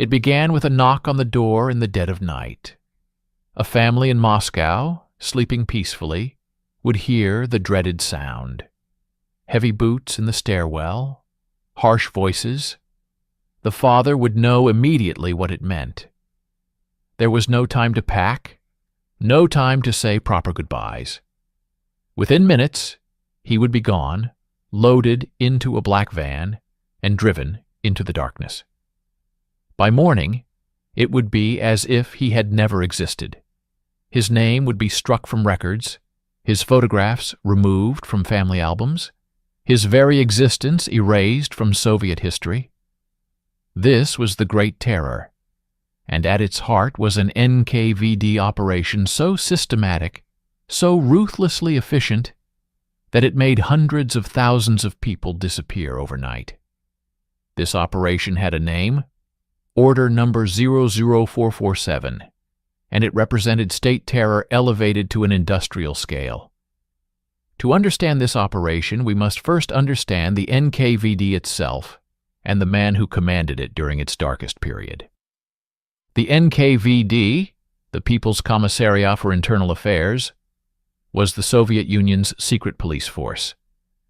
It began with a knock on the door in the dead of night. A family in Moscow, sleeping peacefully, would hear the dreaded sound. Heavy boots in the stairwell, harsh voices. The father would know immediately what it meant. There was no time to pack, no time to say proper goodbyes. Within minutes, he would be gone, loaded into a black van, and driven into the darkness. By morning, it would be as if he had never existed. His name would be struck from records, his photographs removed from family albums, his very existence erased from Soviet history. This was the Great Terror, and at its heart was an NKVD operation so systematic, so ruthlessly efficient, that it made hundreds of thousands of people disappear overnight. This operation had a name, Order Number 00447, and it represented state terror elevated to an industrial scale. To understand this operation, we must first understand the NKVD itself and the man who commanded it during its darkest period. The NKVD, the People's Commissariat for Internal Affairs, was the Soviet Union's secret police force,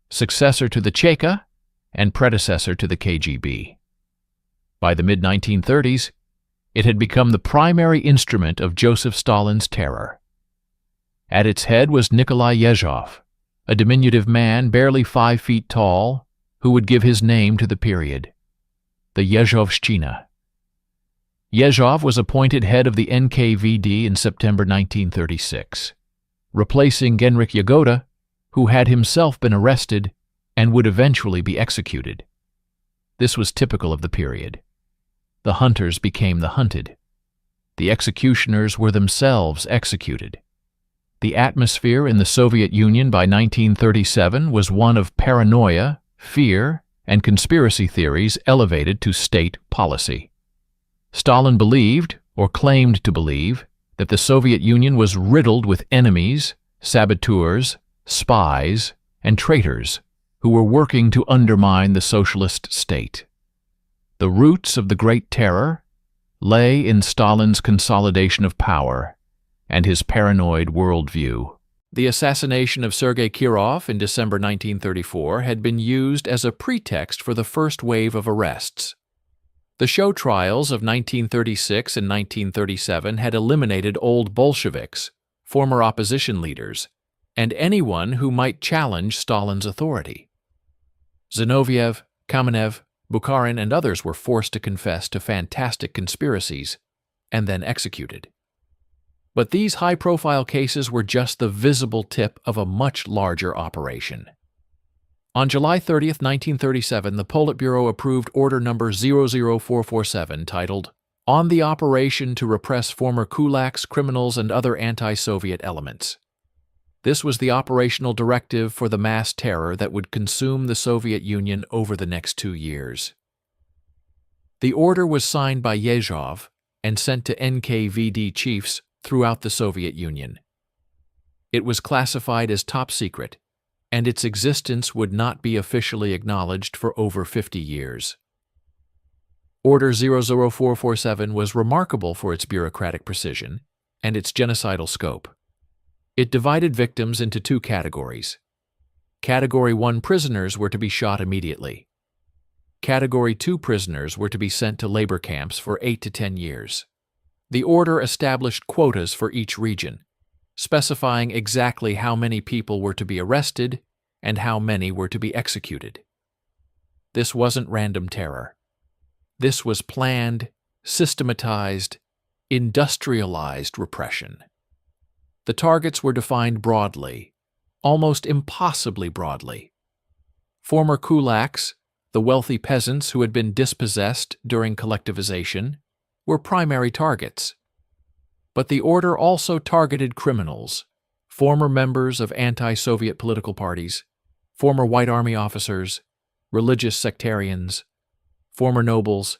successor to the Cheka and predecessor to the KGB. By the mid-1930s, it had become the primary instrument of Joseph Stalin's terror. At its head was Nikolai Yezhov, a diminutive man barely 5 feet tall, who would give his name to the period, the Yezhovshchina. Yezhov was appointed head of the NKVD in September 1936, replacing Genrikh Yagoda, who had himself been arrested and would eventually be executed. This was typical of the period. The hunters became the hunted. The executioners were themselves executed. The atmosphere in the Soviet Union by 1937 was one of paranoia, fear, and conspiracy theories elevated to state policy. Stalin believed, or claimed to believe, that the Soviet Union was riddled with enemies, saboteurs, spies, and traitors who were working to undermine the socialist state. The roots of the Great Terror lay in Stalin's consolidation of power and his paranoid worldview. The assassination of Sergei Kirov in December 1934 had been used as a pretext for the first wave of arrests. The show trials of 1936 and 1937 had eliminated old Bolsheviks, former opposition leaders, and anyone who might challenge Stalin's authority. Zinoviev, Kamenev, Bukharin, and others were forced to confess to fantastic conspiracies and then executed. But these high-profile cases were just the visible tip of a much larger operation. On July 30, 1937, the Politburo approved Order Number 00447, titled, On the Operation to Repress Former Kulaks, Criminals, and Other Anti-Soviet Elements. This was the operational directive for the mass terror that would consume the Soviet Union over the next 2 years. The order was signed by Yezhov and sent to NKVD chiefs throughout the Soviet Union. It was classified as top secret, and its existence would not be officially acknowledged for over 50 years. Order 00447 was remarkable for its bureaucratic precision and its genocidal scope. It divided victims into 2 categories. Category 1 prisoners were to be shot immediately. Category 2 prisoners were to be sent to labor camps for 8 to 10 years. The order established quotas for each region, specifying exactly how many people were to be arrested and how many were to be executed. This wasn't random terror. This was planned, systematized, industrialized repression. The targets were defined broadly, almost impossibly broadly. Former kulaks, the wealthy peasants who had been dispossessed during collectivization, were primary targets. But the order also targeted criminals, former members of anti-Soviet political parties, former White Army officers, religious sectarians, former nobles,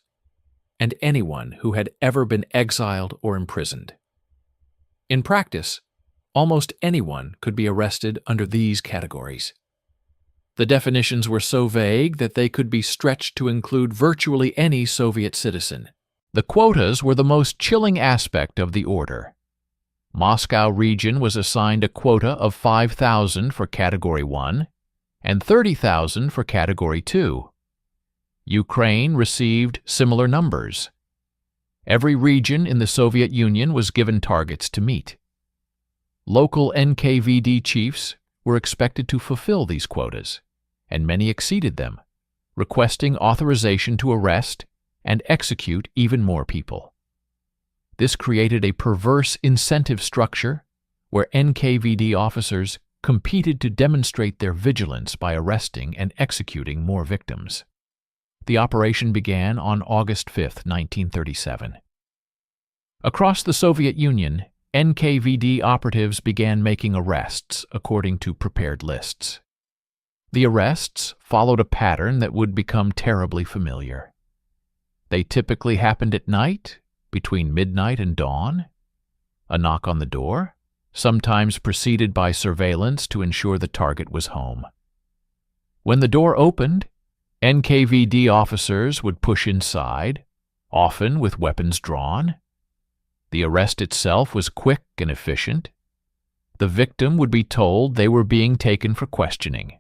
and anyone who had ever been exiled or imprisoned. In practice, almost anyone could be arrested under these categories. The definitions were so vague that they could be stretched to include virtually any Soviet citizen. The quotas were the most chilling aspect of the order. Moscow region was assigned a quota of 5,000 for Category 1 and 30,000 for Category 2. Ukraine received similar numbers. Every region in the Soviet Union was given targets to meet. Local NKVD chiefs were expected to fulfill these quotas, and many exceeded them, requesting authorization to arrest and execute even more people. This created a perverse incentive structure where NKVD officers competed to demonstrate their vigilance by arresting and executing more victims. The operation began on August 5, 1937. Across the Soviet Union, NKVD operatives began making arrests according to prepared lists. The arrests followed a pattern that would become terribly familiar. They typically happened at night, between midnight and dawn. A knock on the door, sometimes preceded by surveillance to ensure the target was home. When the door opened, NKVD officers would push inside, often with weapons drawn. The arrest itself was quick and efficient. The victim would be told they were being taken for questioning.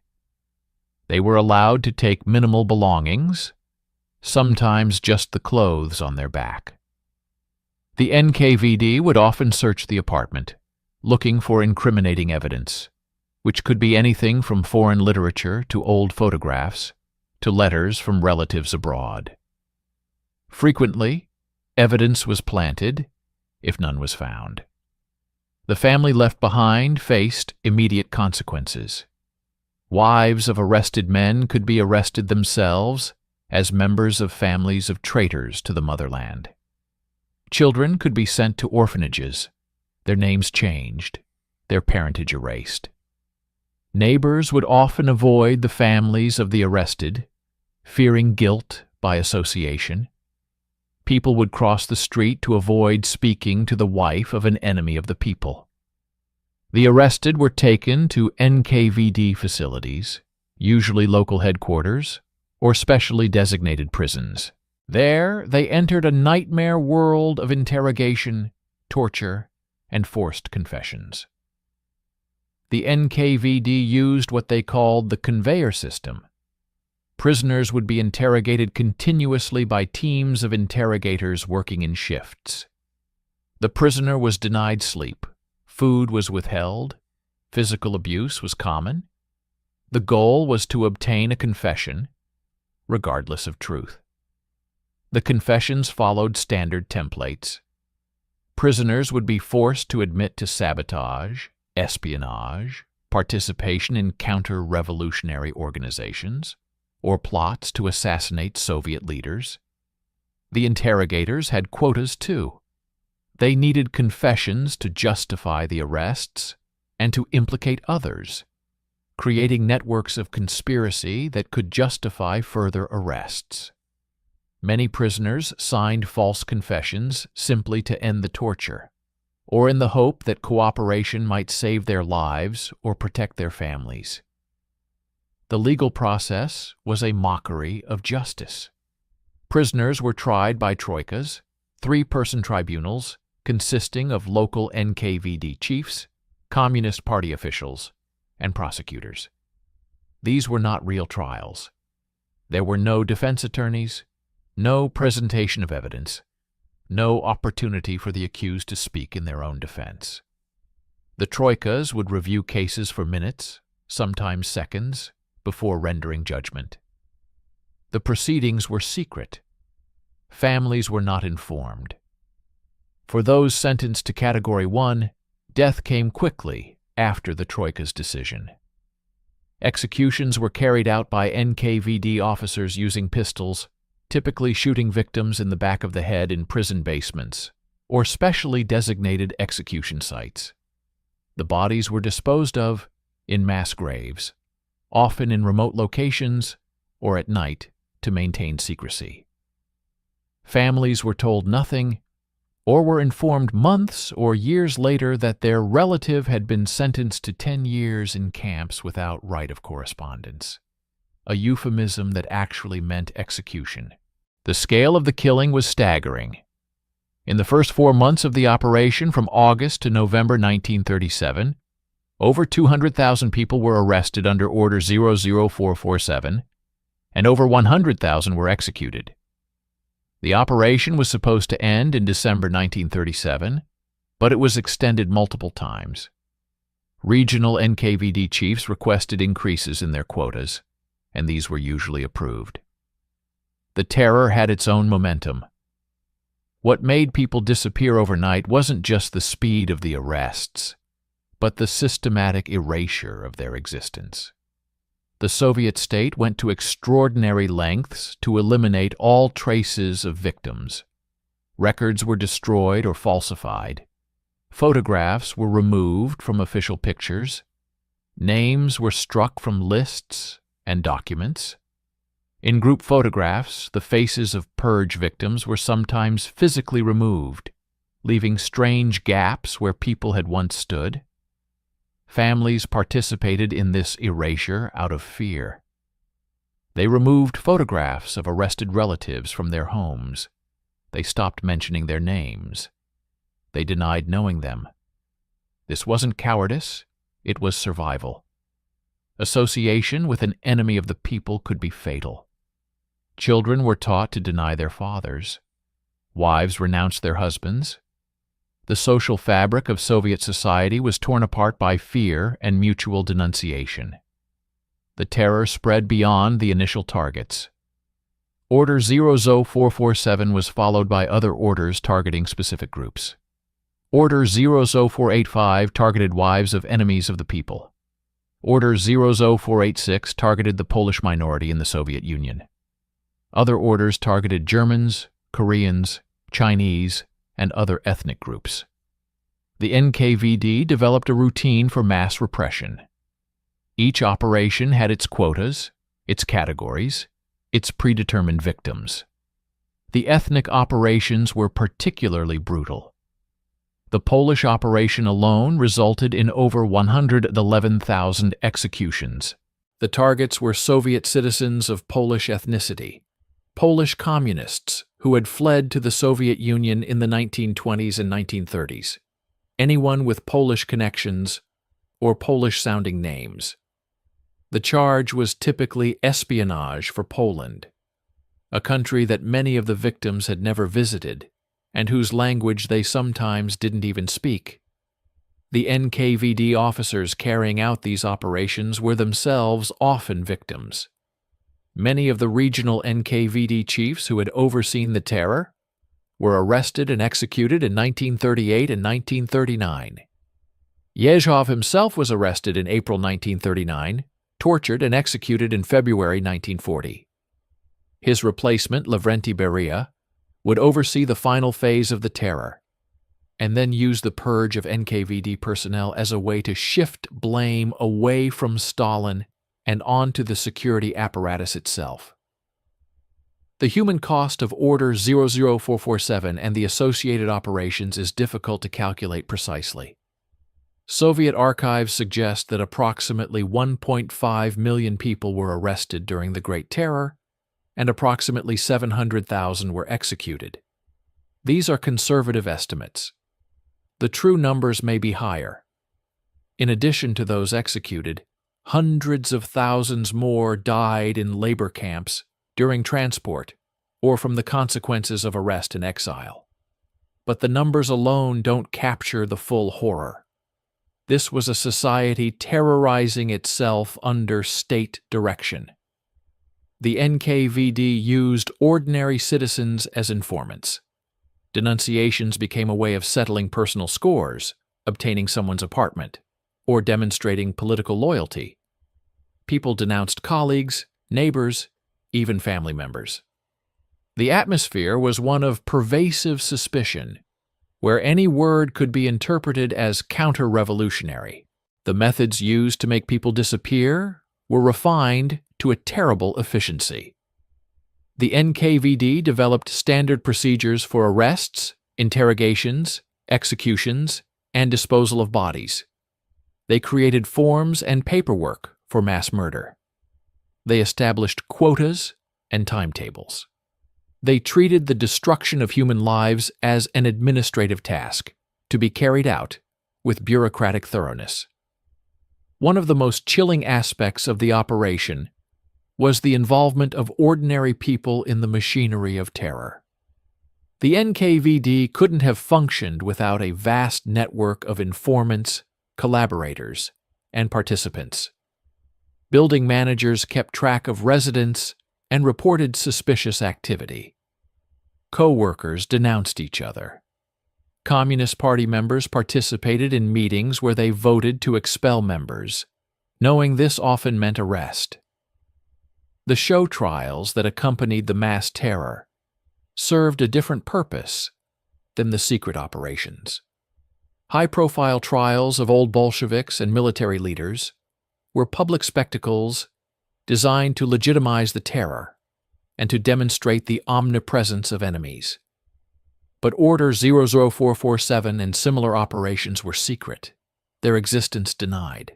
They were allowed to take minimal belongings, sometimes just the clothes on their back. The NKVD would often search the apartment, looking for incriminating evidence, which could be anything from foreign literature to old photographs, to letters from relatives abroad. Frequently, evidence was planted, if none was found. The family left behind faced immediate consequences. Wives of arrested men could be arrested themselves as members of families of traitors to the motherland. Children could be sent to orphanages, their names changed, their parentage erased. Neighbors would often avoid the families of the arrested, fearing guilt by association. People would cross the street to avoid speaking to the wife of an enemy of the people. The arrested were taken to NKVD facilities, usually local headquarters, or specially designated prisons. There, they entered a nightmare world of interrogation, torture, and forced confessions. The NKVD used what they called the conveyor system. Prisoners would be interrogated continuously by teams of interrogators working in shifts. The prisoner was denied sleep, food was withheld, physical abuse was common. The goal was to obtain a confession, regardless of truth. The confessions followed standard templates. Prisoners would be forced to admit to sabotage, espionage, participation in counter-revolutionary organizations, or plots to assassinate Soviet leaders. The interrogators had quotas too. They needed confessions to justify the arrests and to implicate others, creating networks of conspiracy that could justify further arrests. Many prisoners signed false confessions simply to end the torture, or in the hope that cooperation might save their lives or protect their families. The legal process was a mockery of justice. Prisoners were tried by troikas, three-person tribunals consisting of local NKVD chiefs, Communist Party officials, and prosecutors. These were not real trials. There were no defense attorneys, no presentation of evidence, no opportunity for the accused to speak in their own defense. The troikas would review cases for minutes, sometimes seconds, before rendering judgment. The proceedings were secret. Families were not informed. For those sentenced to Category 1, death came quickly after the Troika's decision. Executions were carried out by NKVD officers using pistols, typically shooting victims in the back of the head in prison basements or specially designated execution sites. The bodies were disposed of in mass graves, often in remote locations or at night to maintain secrecy. Families were told nothing or were informed months or years later that their relative had been sentenced to 10 years in camps without right of correspondence, a euphemism that actually meant execution. The scale of the killing was staggering. In the first 4 months of the operation, from August to November 1937, over 200,000 people were arrested under Order 00447, and over 100,000 were executed. The operation was supposed to end in December 1937, but it was extended multiple times. Regional NKVD chiefs requested increases in their quotas, and these were usually approved. The terror had its own momentum. What made people disappear overnight wasn't just the speed of the arrests, but the systematic erasure of their existence. The Soviet state went to extraordinary lengths to eliminate all traces of victims. Records were destroyed or falsified. Photographs were removed from official pictures. Names were struck from lists and documents. In group photographs, the faces of purge victims were sometimes physically removed, leaving strange gaps where people had once stood. Families participated in this erasure out of fear. They removed photographs of arrested relatives from their homes. They stopped mentioning their names. They denied knowing them. This wasn't cowardice, it was survival. Association with an enemy of the people could be fatal. Children were taught to deny their fathers. Wives renounced their husbands. The social fabric of Soviet society was torn apart by fear and mutual denunciation. The terror spread beyond the initial targets. Order 00447 was followed by other orders targeting specific groups. Order 00485 targeted wives of enemies of the people. Order 00486 targeted the Polish minority in the Soviet Union. Other orders targeted Germans, Koreans, Chinese, and other ethnic groups. The NKVD developed a routine for mass repression. Each operation had its quotas, its categories, its predetermined victims. The ethnic operations were particularly brutal. The Polish operation alone resulted in over 111,000 executions. The targets were Soviet citizens of Polish ethnicity, Polish communists who had fled to the Soviet Union in the 1920s and 1930s, anyone with Polish connections or Polish-sounding names. The charge was typically espionage for Poland, a country that many of the victims had never visited and whose language they sometimes didn't even speak. The NKVD officers carrying out these operations were themselves often victims. Many of the regional NKVD chiefs who had overseen the terror were arrested and executed in 1938 and 1939. Yezhov himself was arrested in April 1939, tortured and executed in February 1940. His replacement, Lavrenti Beria, would oversee the final phase of the terror, and then use the purge of NKVD personnel as a way to shift blame away from Stalin and onto the security apparatus itself. The human cost of Order 00447 and the associated operations is difficult to calculate precisely. Soviet archives suggest that approximately 1.5 million people were arrested during the Great Terror, and approximately 700,000 were executed. These are conservative estimates. The true numbers may be higher. In addition to those executed, hundreds of thousands more died in labor camps, during transport, or from the consequences of arrest and exile. But the numbers alone don't capture the full horror. This was a society terrorizing itself under state direction. The NKVD used ordinary citizens as informants. Denunciations became a way of settling personal scores, obtaining someone's apartment, or demonstrating political loyalty. People denounced colleagues, neighbors, even family members. The atmosphere was one of pervasive suspicion, where any word could be interpreted as counter-revolutionary. The methods used to make people disappear were refined to a terrible efficiency. The NKVD developed standard procedures for arrests, interrogations, executions, and disposal of bodies. They created forms and paperwork for mass murder. They established quotas and timetables. They treated the destruction of human lives as an administrative task, to be carried out with bureaucratic thoroughness. One of the most chilling aspects of the operation was the involvement of ordinary people in the machinery of terror. The NKVD couldn't have functioned without a vast network of informants, collaborators, and participants. Building managers kept track of residents and reported suspicious activity. Co-workers denounced each other. Communist Party members participated in meetings where they voted to expel members, knowing this often meant arrest. The show trials that accompanied the mass terror served a different purpose than the secret operations. High-profile trials of old Bolsheviks and military leaders were public spectacles designed to legitimize the terror and to demonstrate the omnipresence of enemies. But Order 00447 and similar operations were secret, their existence denied.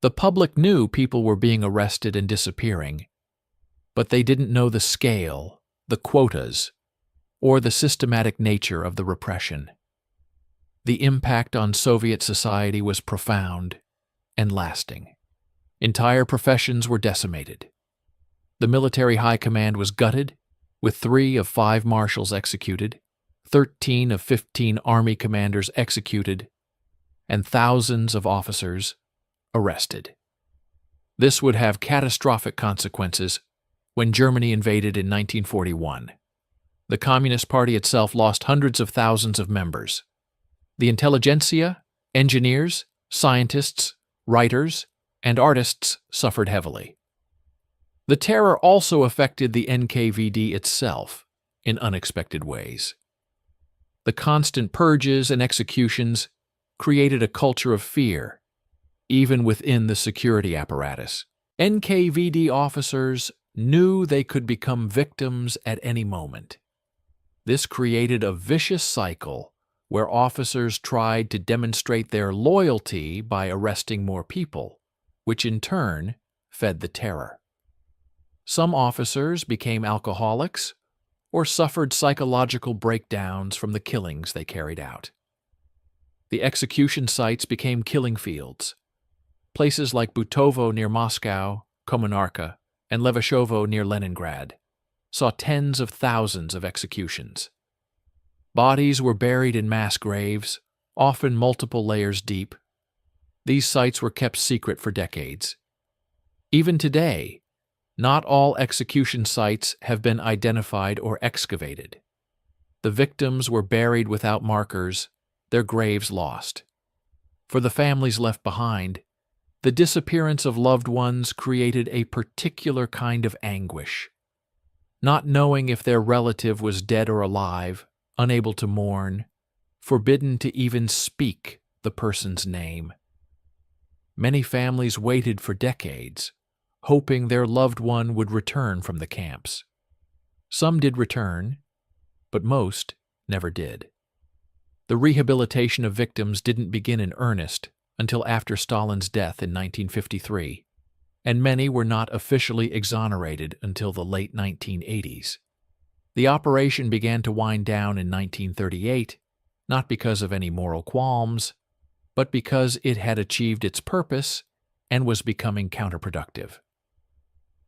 The public knew people were being arrested and disappearing, but they didn't know the scale, the quotas, or the systematic nature of the repression. The impact on Soviet society was profound and lasting. Entire professions were decimated. The military high command was gutted, with 3 of 5 marshals executed, 13 of 15 army commanders executed, and thousands of officers arrested. This would have catastrophic consequences when Germany invaded in 1941. The Communist Party itself lost hundreds of thousands of members. The intelligentsia, engineers, scientists, writers, and artists suffered heavily. The terror also affected the NKVD itself in unexpected ways. The constant purges and executions created a culture of fear, even within the security apparatus. NKVD officers knew they could become victims at any moment. This created a vicious cycle where officers tried to demonstrate their loyalty by arresting more people, which in turn fed the terror. Some officers became alcoholics or suffered psychological breakdowns from the killings they carried out. The execution sites became killing fields. Places like Butovo near Moscow, Komunarka, and Levashovo near Leningrad saw tens of thousands of executions. Bodies were buried in mass graves, often multiple layers deep. These sites were kept secret for decades. Even today, not all execution sites have been identified or excavated. The victims were buried without markers, their graves lost. For the families left behind, the disappearance of loved ones created a particular kind of anguish. Not knowing if their relative was dead or alive, unable to mourn, forbidden to even speak the person's name. Many families waited for decades, hoping their loved one would return from the camps. Some did return, but most never did. The rehabilitation of victims didn't begin in earnest until after Stalin's death in 1953, and many were not officially exonerated until the late 1980s. The operation began to wind down in 1938, not because of any moral qualms, but because it had achieved its purpose and was becoming counterproductive.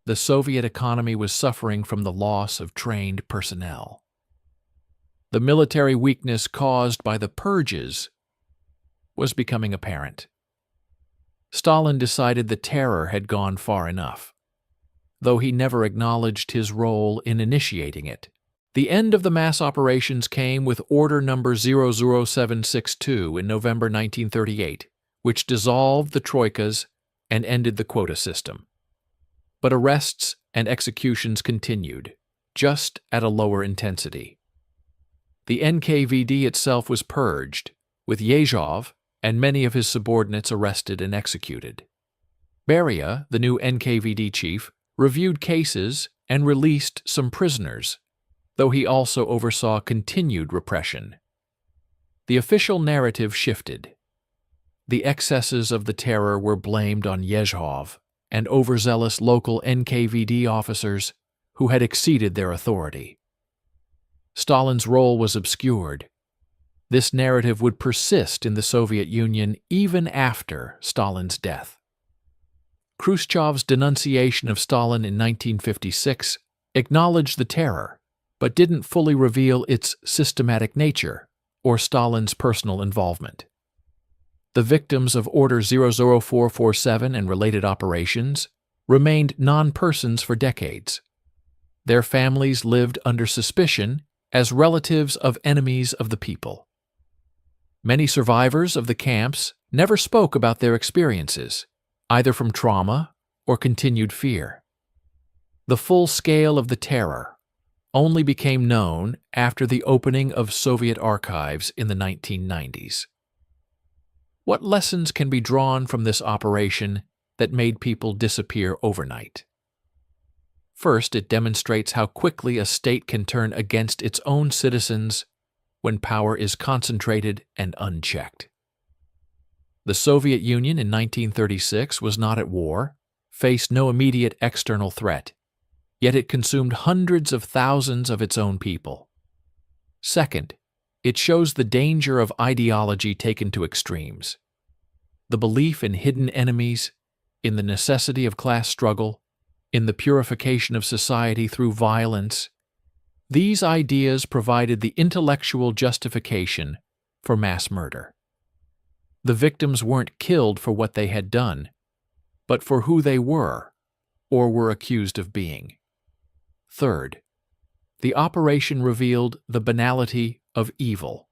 The Soviet economy was suffering from the loss of trained personnel. The military weakness caused by the purges was becoming apparent. Stalin decided the terror had gone far enough, though he never acknowledged his role in initiating it. The end of the mass operations came with Order number 00762 in November 1938, which dissolved the troikas and ended the quota system. But arrests and executions continued, just at a lower intensity. The NKVD itself was purged, with Yezhov and many of his subordinates arrested and executed. Beria, the new NKVD chief, reviewed cases and released some prisoners, though he also oversaw continued repression. The official narrative shifted. The excesses of the terror were blamed on Yezhov and overzealous local NKVD officers who had exceeded their authority. Stalin's role was obscured. This narrative would persist in the Soviet Union even after Stalin's death. Khrushchev's denunciation of Stalin in 1956 acknowledged the terror, but didn't fully reveal its systematic nature or Stalin's personal involvement. The victims of Order 00447 and related operations remained non-persons for decades. Their families lived under suspicion as relatives of enemies of the people. Many survivors of the camps never spoke about their experiences, either from trauma or continued fear. The full scale of the terror only became known after the opening of Soviet archives in the 1990s. What lessons can be drawn from this operation that made people disappear overnight? First, it demonstrates how quickly a state can turn against its own citizens when power is concentrated and unchecked. The Soviet Union in 1936 was not at war, faced no immediate external threat, yet it consumed hundreds of thousands of its own people. Second, it shows the danger of ideology taken to extremes. The belief in hidden enemies, in the necessity of class struggle, in the purification of society through violence, these ideas provided the intellectual justification for mass murder. The victims weren't killed for what they had done, but for who they were or were accused of being. Third, the operation revealed the banality of evil.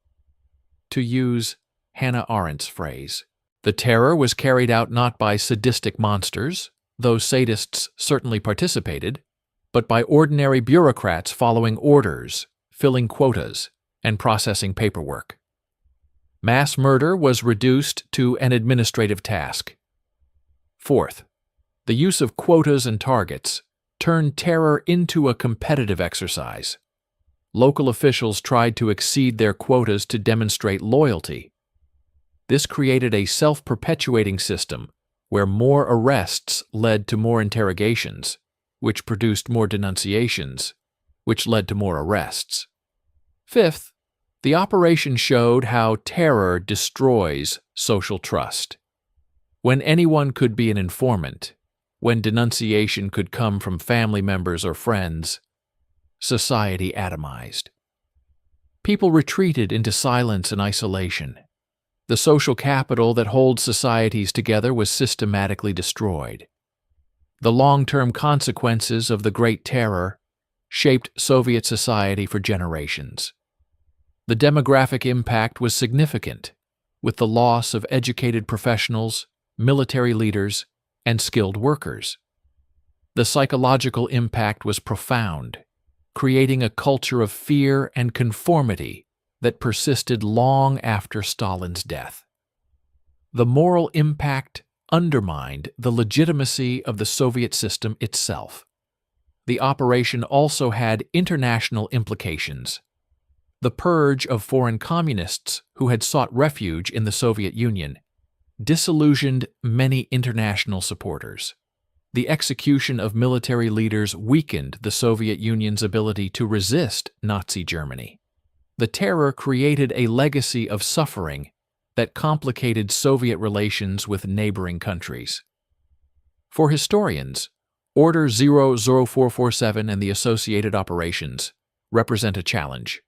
To use Hannah Arendt's phrase, the terror was carried out not by sadistic monsters, though sadists certainly participated, but by ordinary bureaucrats following orders, filling quotas, and processing paperwork. Mass murder was reduced to an administrative task. Fourth, the use of quotas and targets turned terror into a competitive exercise. Local officials tried to exceed their quotas to demonstrate loyalty. This created a self-perpetuating system where more arrests led to more interrogations, which produced more denunciations, which led to more arrests. Fifth, the operation showed how terror destroys social trust. When anyone could be an informant, when denunciation could come from family members or friends, society atomized. People retreated into silence and isolation. The social capital that holds societies together was systematically destroyed. The long-term consequences of the Great Terror shaped Soviet society for generations. The demographic impact was significant, with the loss of educated professionals, military leaders, and skilled workers. The psychological impact was profound, creating a culture of fear and conformity that persisted long after Stalin's death. The moral impact undermined the legitimacy of the Soviet system itself. The operation also had international implications. The purge of foreign communists who had sought refuge in the Soviet Union disillusioned many international supporters. The execution of military leaders weakened the Soviet Union's ability to resist Nazi Germany. The terror created a legacy of suffering that complicated Soviet relations with neighboring countries. For historians, Order 00447 and the associated operations represent a challenge.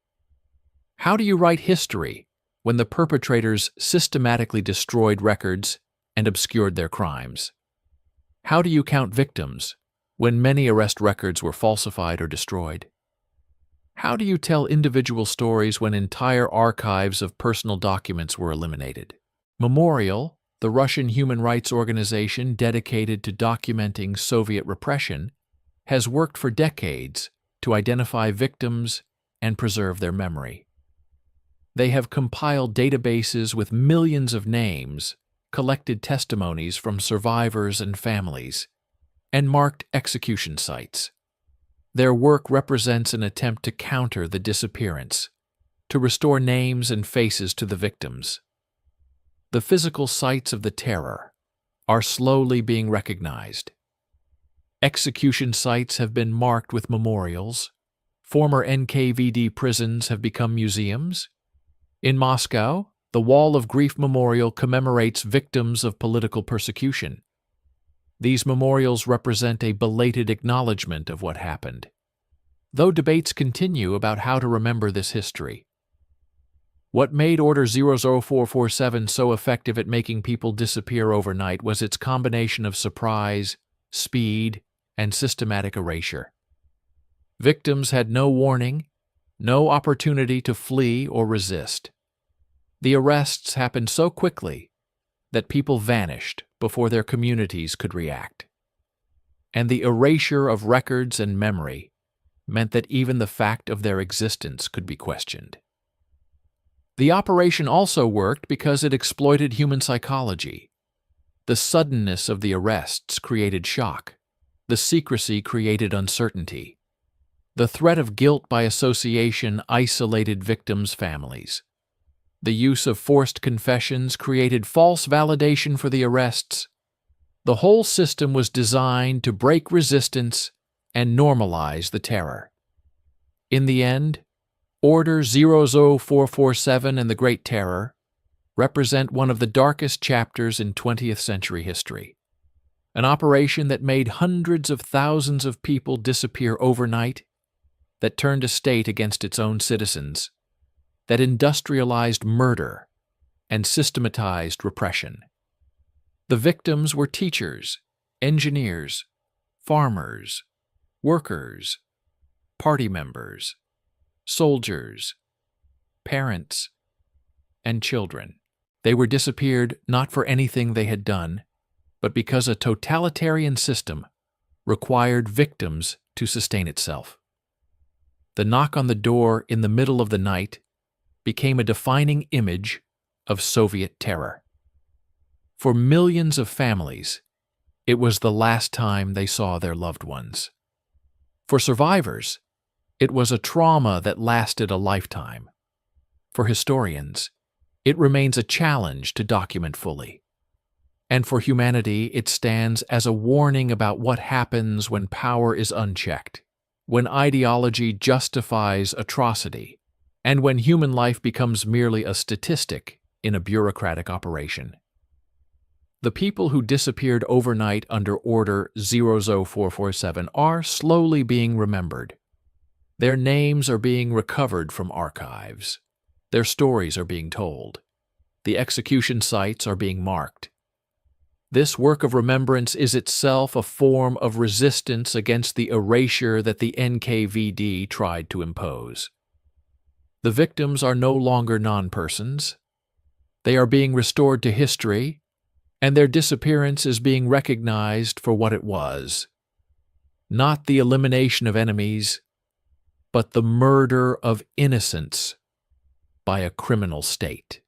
How do you write history when the perpetrators systematically destroyed records and obscured their crimes? How do you count victims when many arrest records were falsified or destroyed? How do you tell individual stories when entire archives of personal documents were eliminated? Memorial, the Russian human rights organization dedicated to documenting Soviet repression, has worked for decades to identify victims and preserve their memory. They have compiled databases with millions of names, collected testimonies from survivors and families, and marked execution sites. Their work represents an attempt to counter the disappearance, to restore names and faces to the victims. The physical sites of the terror are slowly being recognized. Execution sites have been marked with memorials. Former NKVD prisons have become museums. In Moscow, the Wall of Grief Memorial commemorates victims of political persecution. These memorials represent a belated acknowledgement of what happened, though debates continue about how to remember this history. What made Order 00447 so effective at making people disappear overnight was its combination of surprise, speed, and systematic erasure. Victims had no warning, no opportunity to flee or resist. The arrests happened so quickly that people vanished before their communities could react. And the erasure of records and memory meant that even the fact of their existence could be questioned. The operation also worked because it exploited human psychology. The suddenness of the arrests created shock. The secrecy created uncertainty. The threat of guilt by association isolated victims' families. The use of forced confessions created false validation for the arrests. The whole system was designed to break resistance and normalize the terror. In the end, Order 00447 and the Great Terror represent one of the darkest chapters in 20th century history. An operation that made hundreds of thousands of people disappear overnight, that turned a state against its own citizens, that industrialized murder and systematized repression. The victims were teachers, engineers, farmers, workers, party members, soldiers, parents, and children. They were disappeared not for anything they had done, but because a totalitarian system required victims to sustain itself. The knock on the door in the middle of the night became a defining image of Soviet terror. For millions of families, it was the last time they saw their loved ones. For survivors, it was a trauma that lasted a lifetime. For historians, it remains a challenge to document fully. And for humanity, it stands as a warning about what happens when power is unchecked, when ideology justifies atrocity, and when human life becomes merely a statistic in a bureaucratic operation. The people who disappeared overnight under Order 00447 are slowly being remembered. Their names are being recovered from archives. Their stories are being told. The execution sites are being marked. This work of remembrance is itself a form of resistance against the erasure that the NKVD tried to impose. The victims are no longer non-persons. They are being restored to history, and their disappearance is being recognized for what it was. Not the elimination of enemies, but the murder of innocence by a criminal state.